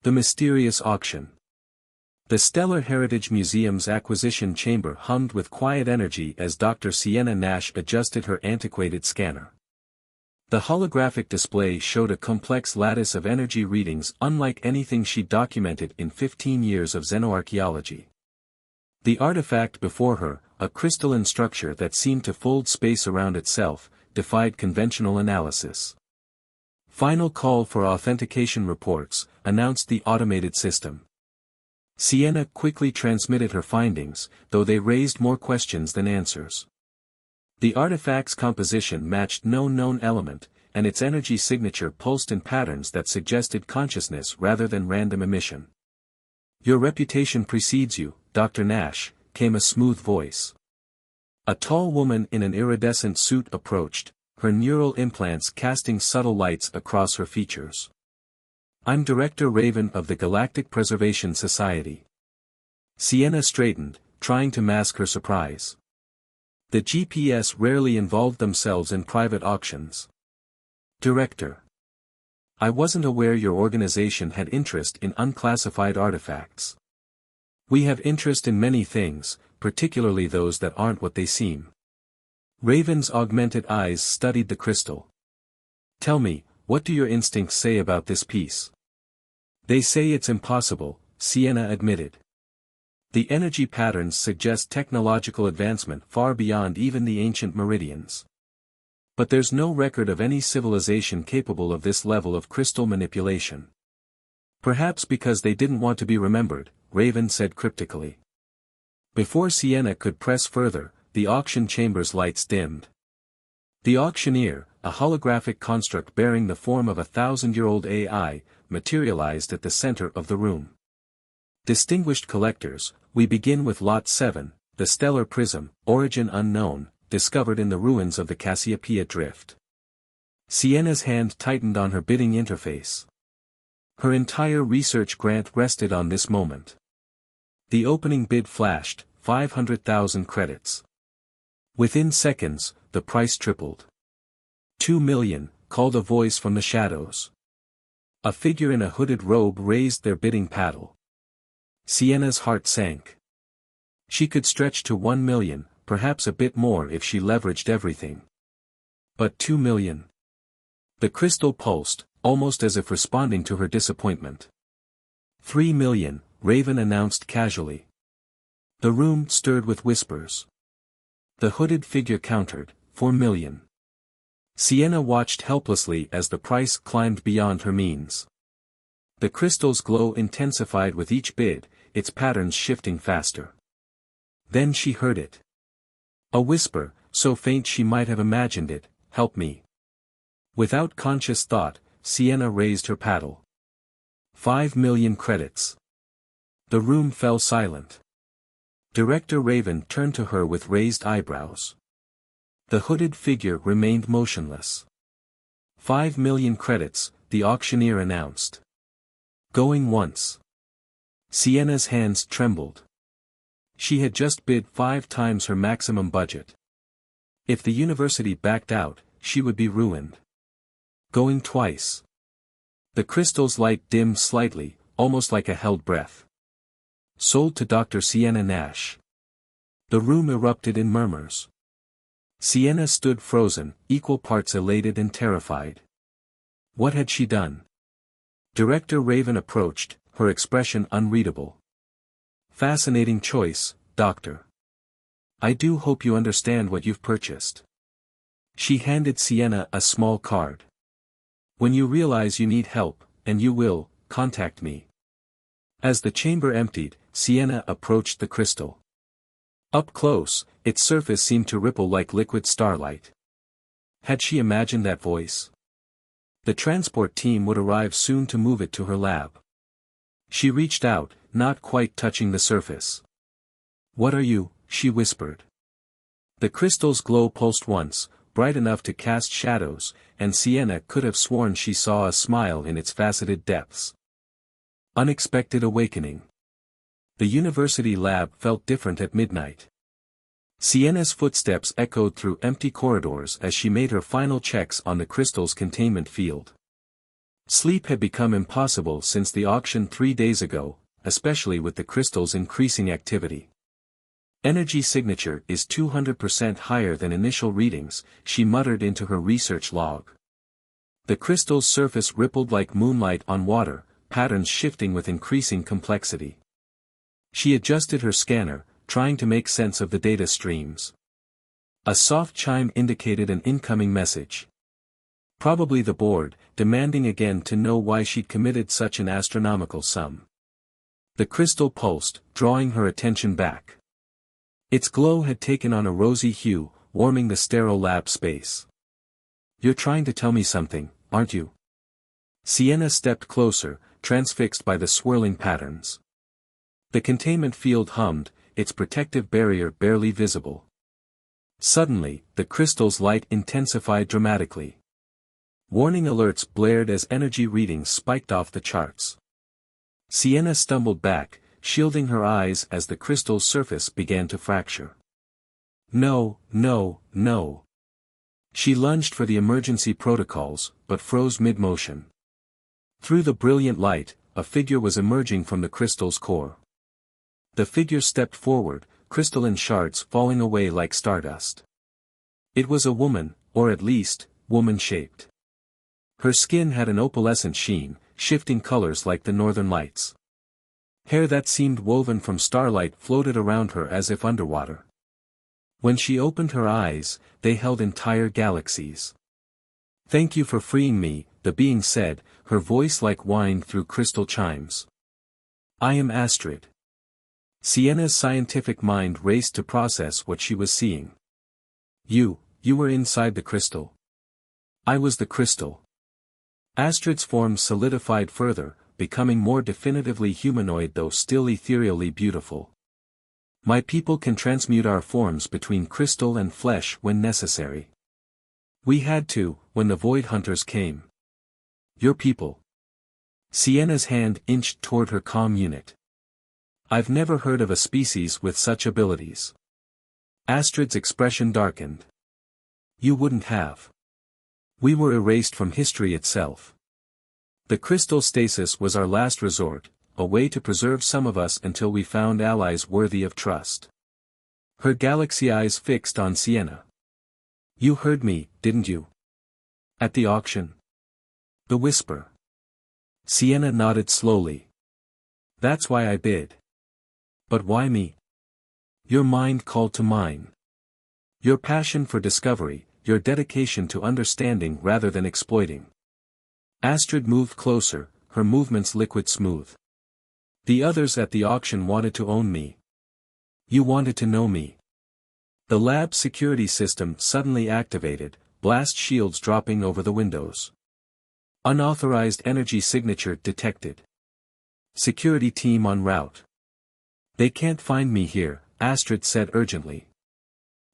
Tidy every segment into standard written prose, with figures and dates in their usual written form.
The mysterious auction. The Stellar Heritage Museum's acquisition chamber hummed with quiet energy as Dr. Sienna Nash adjusted her antiquated scanner. The holographic display showed a complex lattice of energy readings unlike anything she'd documented in 15 years of xenoarchaeology. The artifact before her, a crystalline structure that seemed to fold space around itself, defied conventional analysis. "Final call for authentication reports," announced the automated system. Sienna quickly transmitted her findings, though they raised more questions than answers. The artifact's composition matched no known element, and its energy signature pulsed in patterns that suggested consciousness rather than random emission. "Your reputation precedes you, Dr. Nash," came a smooth voice. A tall woman in an iridescent suit approached, her neural implants casting subtle lights across her features. "I'm Director Raven of the Galactic Preservation Society." Sienna straightened, trying to mask her surprise. The GPS rarely involved themselves in private auctions. "Director. I wasn't aware your organization had interest in unclassified artifacts." "We have interest in many things, particularly those that aren't what they seem." Raven's augmented eyes studied the crystal. "Tell me, what do your instincts say about this piece?" "They say it's impossible," Sienna admitted. "The energy patterns suggest technological advancement far beyond even the ancient meridians. But there's no record of any civilization capable of this level of crystal manipulation." "Perhaps because they didn't want to be remembered," Raven said cryptically. Before Sienna could press further, the auction chamber's lights dimmed. The auctioneer, a holographic construct bearing the form of a 1,000-year-old AI, materialized at the center of the room. "Distinguished collectors, we begin with Lot 7, the stellar prism, origin unknown, discovered in the ruins of the Cassiopeia Drift." Sienna's hand tightened on her bidding interface. Her entire research grant rested on this moment. The opening bid flashed, 500,000 credits. Within seconds, the price tripled. 2 million, called a voice from the shadows. A figure in a hooded robe raised their bidding paddle. Sienna's heart sank. She could stretch to 1 million, perhaps a bit more if she leveraged everything. But 2 million. The crystal pulsed, almost as if responding to her disappointment. 3 million, Raven announced casually. The room stirred with whispers. The hooded figure countered, 4 million. Sienna watched helplessly as the price climbed beyond her means. The crystal's glow intensified with each bid, its patterns shifting faster. Then she heard it. A whisper, so faint she might have imagined it, "Help me." Without conscious thought, Sienna raised her paddle. 5 million credits. The room fell silent. Director Raven turned to her with raised eyebrows. The hooded figure remained motionless. 5 million credits, the auctioneer announced. Going once. Sienna's hands trembled. She had just bid 5 times her maximum budget. If the university backed out, she would be ruined. Going twice. The crystal's light dimmed slightly, almost like a held breath. Sold to Dr. Sienna Nash. The room erupted in murmurs. Sienna stood frozen, equal parts elated and terrified. What had she done? Director Raven approached, her expression unreadable. "Fascinating choice, Doctor. I do hope you understand what you've purchased." She handed Sienna a small card. "When you realize you need help, and you will, contact me." As the chamber emptied, Sienna approached the crystal. Up close, its surface seemed to ripple like liquid starlight. Had she imagined that voice? The transport team would arrive soon to move it to her lab. She reached out, not quite touching the surface. "What are you?" she whispered. The crystal's glow pulsed once, bright enough to cast shadows, and Sienna could have sworn she saw a smile in its faceted depths. Unexpected awakening. The university lab felt different at midnight. Sienna's footsteps echoed through empty corridors as she made her final checks on the crystal's containment field. Sleep had become impossible since the auction 3 days ago, especially with the crystal's increasing activity. Energy signature is 200% higher than initial readings, she muttered into her research log. The crystal's surface rippled like moonlight on water, patterns shifting with increasing complexity. She adjusted her scanner, trying to make sense of the data streams. A soft chime indicated an incoming message. Probably the board, demanding again to know why she'd committed such an astronomical sum. The crystal pulsed, drawing her attention back. Its glow had taken on a rosy hue, warming the sterile lab space. "You're trying to tell me something, aren't you?" Sienna stepped closer, transfixed by the swirling patterns. The containment field hummed, its protective barrier barely visible. Suddenly, the crystal's light intensified dramatically. Warning alerts blared as energy readings spiked off the charts. Sienna stumbled back, shielding her eyes as the crystal's surface began to fracture. No, no, no. She lunged for the emergency protocols, but froze mid-motion. Through the brilliant light, a figure was emerging from the crystal's core. The figure stepped forward, crystalline shards falling away like stardust. It was a woman, or at least, woman-shaped. Her skin had an opalescent sheen, shifting colors like the northern lights. Hair that seemed woven from starlight floated around her as if underwater. When she opened her eyes, they held entire galaxies. "Thank you for freeing me," the being said, her voice like wine through crystal chimes. "I am Astrid." Sienna's scientific mind raced to process what she was seeing. You were inside the crystal." "I was the crystal." Astrid's form solidified further, becoming more definitively humanoid though still ethereally beautiful. "My people can transmute our forms between crystal and flesh when necessary. We had to, when the Void Hunters came." "Your people?" Sienna's hand inched toward her comm unit. "I've never heard of a species with such abilities." Astrid's expression darkened. "You wouldn't have. We were erased from history itself. The crystal stasis was our last resort, a way to preserve some of us until we found allies worthy of trust." Her galaxy eyes fixed on Sienna. "You heard me, didn't you? At the auction?" The whisper. Sienna nodded slowly. "That's why I bid." "But why me?" "Your mind called to mine. Your passion for discovery, your dedication to understanding rather than exploiting." Astrid moved closer, her movements liquid smooth. "The others at the auction wanted to own me. You wanted to know me." The lab security system suddenly activated, blast shields dropping over the windows. "Unauthorized energy signature detected. Security team en route." "They can't find me here," Astrid said urgently.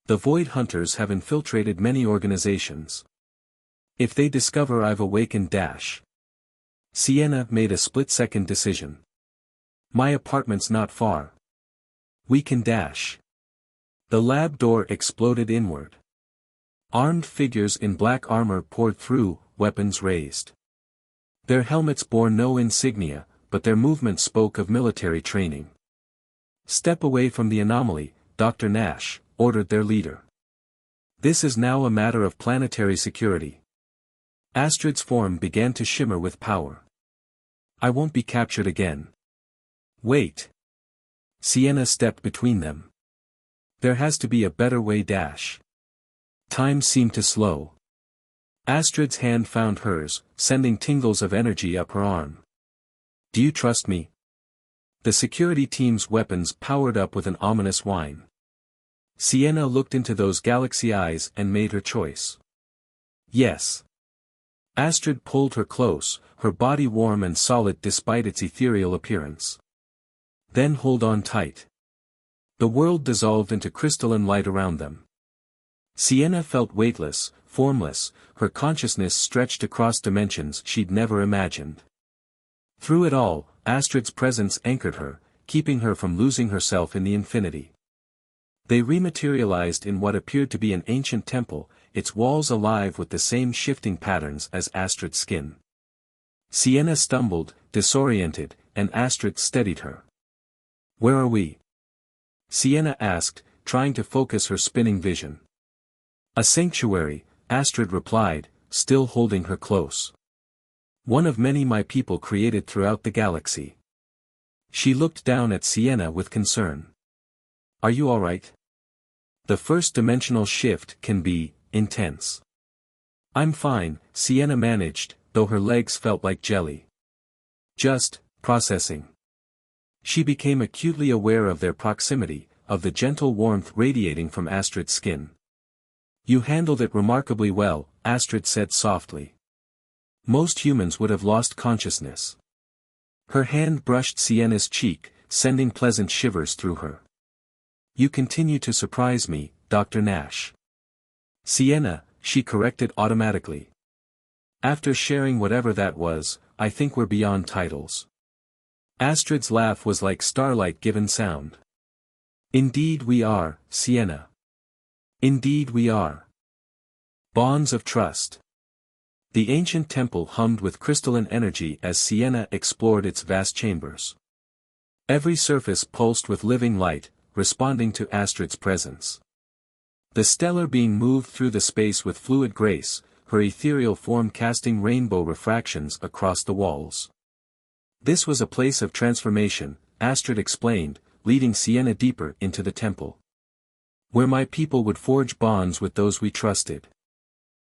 "The Void Hunters have infiltrated many organizations. If they discover I've awakened Dash." Sienna made a split-second decision. "My apartment's not far. We can dash." The lab door exploded inward. Armed figures in black armor poured through, weapons raised. Their helmets bore no insignia, but their movement spoke of military training. "Step away from the anomaly, Dr. Nash," ordered their leader. "This is now a matter of planetary security." Astrid's form began to shimmer with power. "I won't be captured again." "Wait." Sienna stepped between them. "There has to be a better way, Dash." Time seemed to slow. Astrid's hand found hers, sending tingles of energy up her arm. "Do you trust me?" The security team's weapons powered up with an ominous whine. Sienna looked into those galaxy eyes and made her choice. "Yes." Astrid pulled her close, her body warm and solid despite its ethereal appearance. "Then hold on tight." The world dissolved into crystalline light around them. Sienna felt weightless, formless, her consciousness stretched across dimensions she'd never imagined. Through it all, Astrid's presence anchored her, keeping her from losing herself in the infinity. They rematerialized in what appeared to be an ancient temple, its walls alive with the same shifting patterns as Astrid's skin. Sienna stumbled, disoriented, and Astrid steadied her. "Where are we?" Sienna asked, trying to focus her spinning vision. "A sanctuary," Astrid replied, still holding her close. "One of many my people created throughout the galaxy." She looked down at Sienna with concern. "Are you alright? The first dimensional shift can be intense." "I'm fine," Sienna managed, though her legs felt like jelly. "Just processing." She became acutely aware of their proximity, of the gentle warmth radiating from Astrid's skin. "You handled it remarkably well," Astrid said softly. "Most humans would have lost consciousness." Her hand brushed Sienna's cheek, sending pleasant shivers through her. "You continue to surprise me, Dr. Nash." "Sienna," she corrected automatically. "After sharing whatever that was, I think we're beyond titles." Astrid's laugh was like starlight given sound. "Indeed we are, Sienna. Indeed we are. Bonds of trust." The ancient temple hummed with crystalline energy as Sienna explored its vast chambers. Every surface pulsed with living light, responding to Astrid's presence. The stellar being moved through the space with fluid grace, her ethereal form casting rainbow refractions across the walls. This was a place of transformation, Astrid explained, leading Sienna deeper into the temple. "Where my people would forge bonds with those we trusted."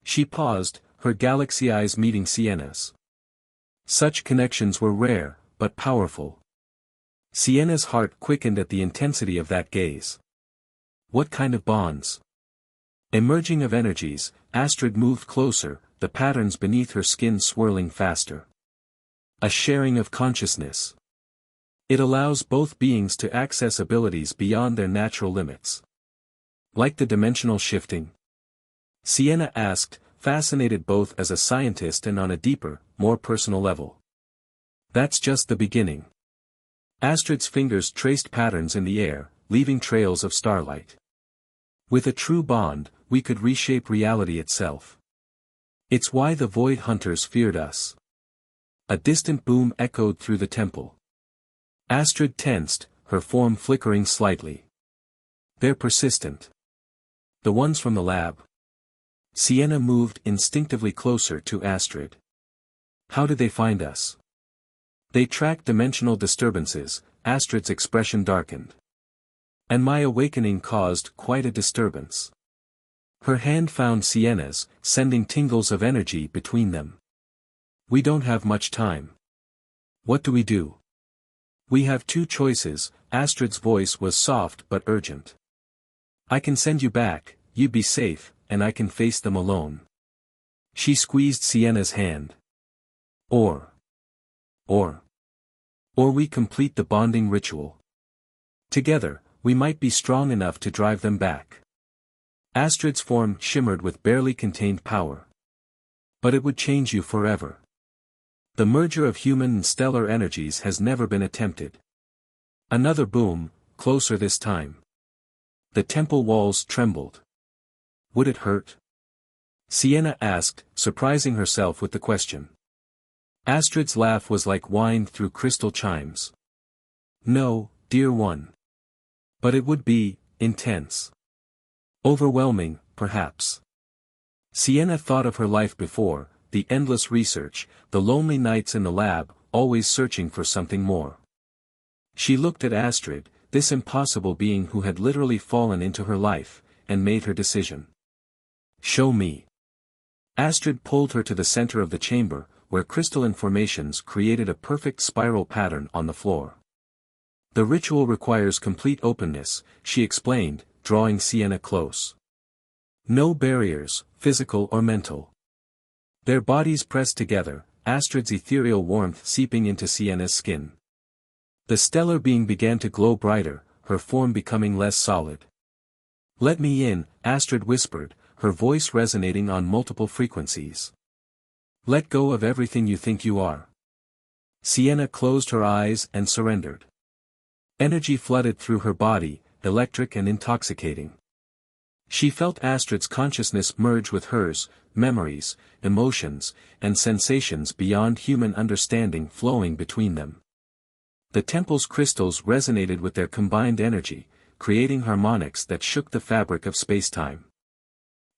She paused, her galaxy eyes meeting Sienna's. Such connections were rare, but powerful. Sienna's heart quickened at the intensity of that gaze. What kind of bonds? Emerging of energies, Astrid moved closer, the patterns beneath her skin swirling faster. A sharing of consciousness. It allows both beings to access abilities beyond their natural limits. Like the dimensional shifting? Sienna asked, fascinated both as a scientist and on a deeper, more personal level. That's just the beginning. Astrid's fingers traced patterns in the air, leaving trails of starlight. With a true bond, we could reshape reality itself. It's why the Void Hunters feared us. A distant boom echoed through the temple. Astrid tensed, her form flickering slightly. They're persistent. The ones from the lab. Sienna moved instinctively closer to Astrid. How did they find us? They tracked dimensional disturbances, Astrid's expression darkened. And my awakening caused quite a disturbance. Her hand found Sienna's, sending tingles of energy between them. We don't have much time. What do we do? We have two choices, Astrid's voice was soft but urgent. I can send you back, you'd be safe, and I can face them alone. She squeezed Sienna's hand. Or we complete the bonding ritual. Together, we might be strong enough to drive them back. Astrid's form shimmered with barely contained power. But it would change you forever. The merger of human and stellar energies has never been attempted. Another boom, closer this time. The temple walls trembled. Would it hurt? Sienna asked, surprising herself with the question. Astrid's laugh was like wine through crystal chimes. No, dear one. But it would be intense. Overwhelming, perhaps. Sienna thought of her life before, the endless research, the lonely nights in the lab, always searching for something more. She looked at Astrid, this impossible being who had literally fallen into her life, and made her decision. Show me. Astrid pulled her to the center of the chamber, where crystalline formations created a perfect spiral pattern on the floor. The ritual requires complete openness, she explained, drawing Sienna close. No barriers, physical or mental. Their bodies pressed together, Astrid's ethereal warmth seeping into Sienna's skin. The stellar being began to glow brighter, her form becoming less solid. Let me in, Astrid whispered, her voice resonating on multiple frequencies. Let go of everything you think you are. Sienna closed her eyes and surrendered. Energy flooded through her body, electric and intoxicating. She felt Astrid's consciousness merge with hers, memories, emotions, and sensations beyond human understanding flowing between them. The temple's crystals resonated with their combined energy, creating harmonics that shook the fabric of space-time.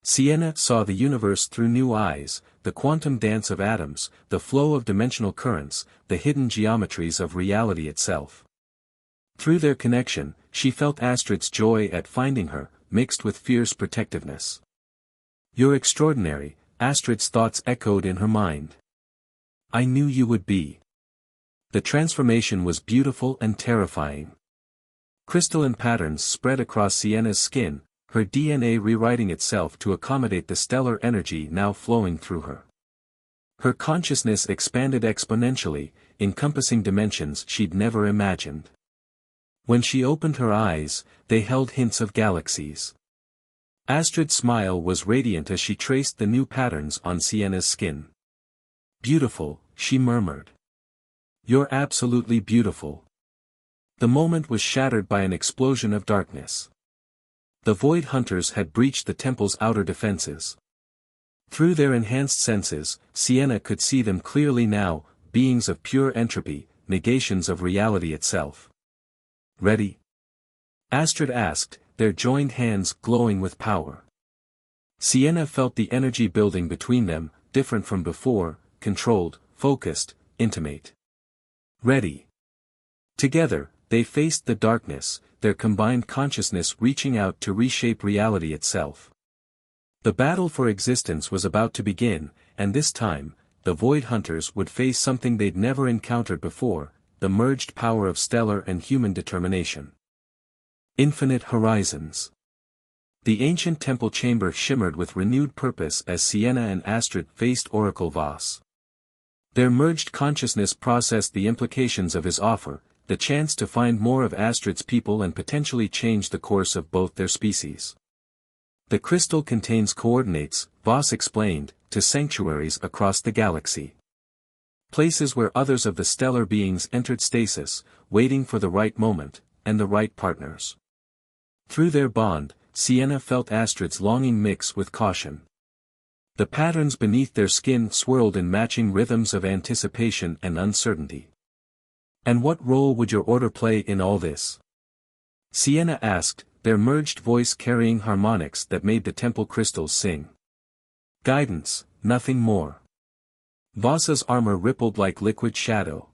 Sienna saw the universe through new eyes, the quantum dance of atoms, the flow of dimensional currents, the hidden geometries of reality itself. Through their connection, she felt Astrid's joy at finding her, mixed with fierce protectiveness. "You're extraordinary," Astrid's thoughts echoed in her mind. "I knew you would be." The transformation was beautiful and terrifying. Crystalline patterns spread across Sienna's skin, her DNA rewriting itself to accommodate the stellar energy now flowing through her. Her consciousness expanded exponentially, encompassing dimensions she'd never imagined. When she opened her eyes, they held hints of galaxies. Astrid's smile was radiant as she traced the new patterns on Sienna's skin. "Beautiful," she murmured. "You're absolutely beautiful." The moment was shattered by an explosion of darkness. The Void Hunters had breached the temple's outer defenses. Through their enhanced senses, Sienna could see them clearly now, beings of pure entropy, negations of reality itself. "Ready?" Astrid asked, their joined hands glowing with power. Sienna felt the energy building between them, different from before, controlled, focused, intimate. "Ready." Together, they faced the darkness, their combined consciousness reaching out to reshape reality itself. The battle for existence was about to begin, and this time, the Void Hunters would face something they'd never encountered before, the merged power of stellar and human determination. Infinite horizons. The ancient temple chamber shimmered with renewed purpose as Sienna and Astrid faced Oracle Voss. Their merged consciousness processed the implications of his offer, the chance to find more of Astrid's people and potentially change the course of both their species. "The crystal contains coordinates," Voss explained, to sanctuaries across the galaxy. Places where others of the stellar beings entered stasis, waiting for the right moment, and the right partners. Through their bond, Sienna felt Astrid's longing mix with caution. The patterns beneath their skin swirled in matching rhythms of anticipation and uncertainty. "And what role would your order play in all this?" Sienna asked, their merged voice carrying harmonics that made the temple crystals sing. "Guidance, nothing more." Voss's armor rippled like liquid shadow.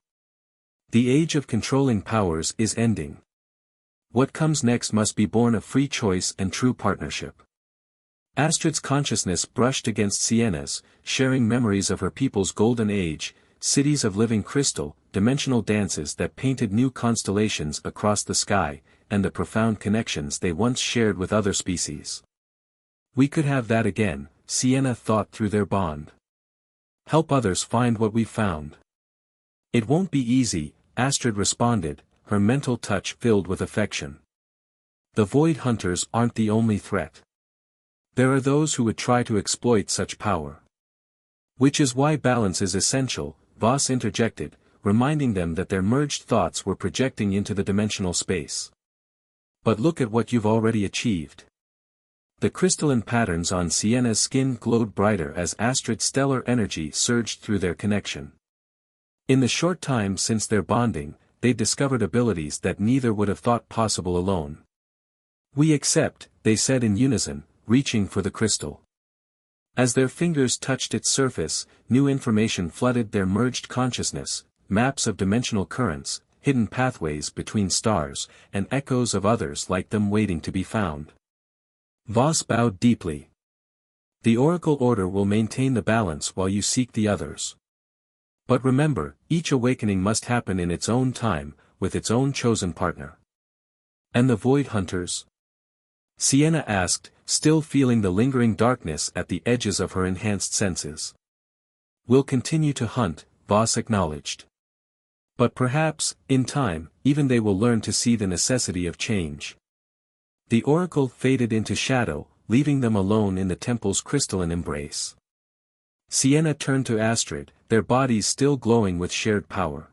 "The age of controlling powers is ending. What comes next must be born of free choice and true partnership." Astrid's consciousness brushed against Sienna's, sharing memories of her people's golden age, cities of living crystal, dimensional dances that painted new constellations across the sky, and the profound connections they once shared with other species. "We could have that again," Sienna thought through their bond. "Help others find what we found." "It won't be easy," Astrid responded, her mental touch filled with affection. "The Void Hunters aren't the only threat. There are those who would try to exploit such power. Which is why balance is essential," Voss interjected, reminding them that their merged thoughts were projecting into the dimensional space. "But look at what you've already achieved." The crystalline patterns on Sienna's skin glowed brighter as Astrid's stellar energy surged through their connection. In the short time since their bonding, they discovered abilities that neither would have thought possible alone. "We accept," they said in unison, reaching for the crystal. As their fingers touched its surface, new information flooded their merged consciousness, maps of dimensional currents, hidden pathways between stars, and echoes of others like them waiting to be found. Voss bowed deeply. "The Oracle Order will maintain the balance while you seek the others. But remember, each awakening must happen in its own time, with its own chosen partner." "And the Void Hunters?" Sienna asked, still feeling the lingering darkness at the edges of her enhanced senses. "We'll continue to hunt," Voss acknowledged. "But perhaps, in time, even they will learn to see the necessity of change." The oracle faded into shadow, leaving them alone in the temple's crystalline embrace. Sienna turned to Astrid, their bodies still glowing with shared power.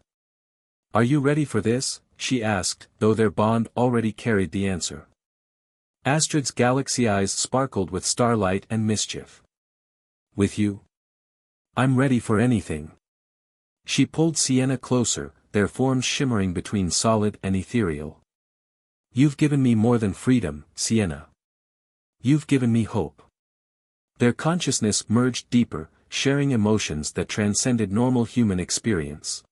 "Are you ready for this?" she asked, though their bond already carried the answer. Astrid's galaxy eyes sparkled with starlight and mischief. With you? I'm ready for anything. She pulled Sienna closer, their forms shimmering between solid and ethereal. You've given me more than freedom, Sienna. You've given me hope. Their consciousness merged deeper, sharing emotions that transcended normal human experience.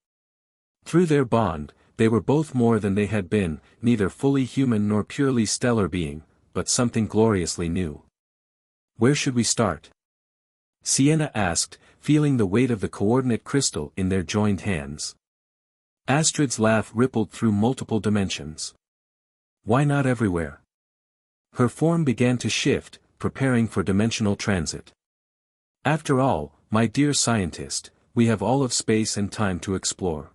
Through their bond, they were both more than they had been, neither fully human nor purely stellar being, but something gloriously new. Where should we start? Sienna asked, feeling the weight of the coordinate crystal in their joined hands. Astrid's laugh rippled through multiple dimensions. Why not everywhere? Her form began to shift, preparing for dimensional transit. After all, my dear scientist, we have all of space and time to explore.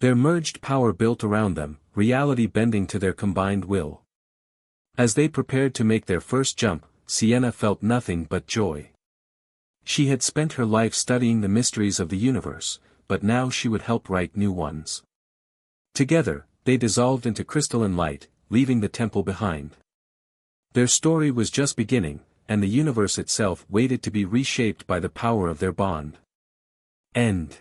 Their merged power built around them, reality bending to their combined will. As they prepared to make their first jump, Sienna felt nothing but joy. She had spent her life studying the mysteries of the universe, but now she would help write new ones. Together, they dissolved into crystalline light, leaving the temple behind. Their story was just beginning, and the universe itself waited to be reshaped by the power of their bond. End.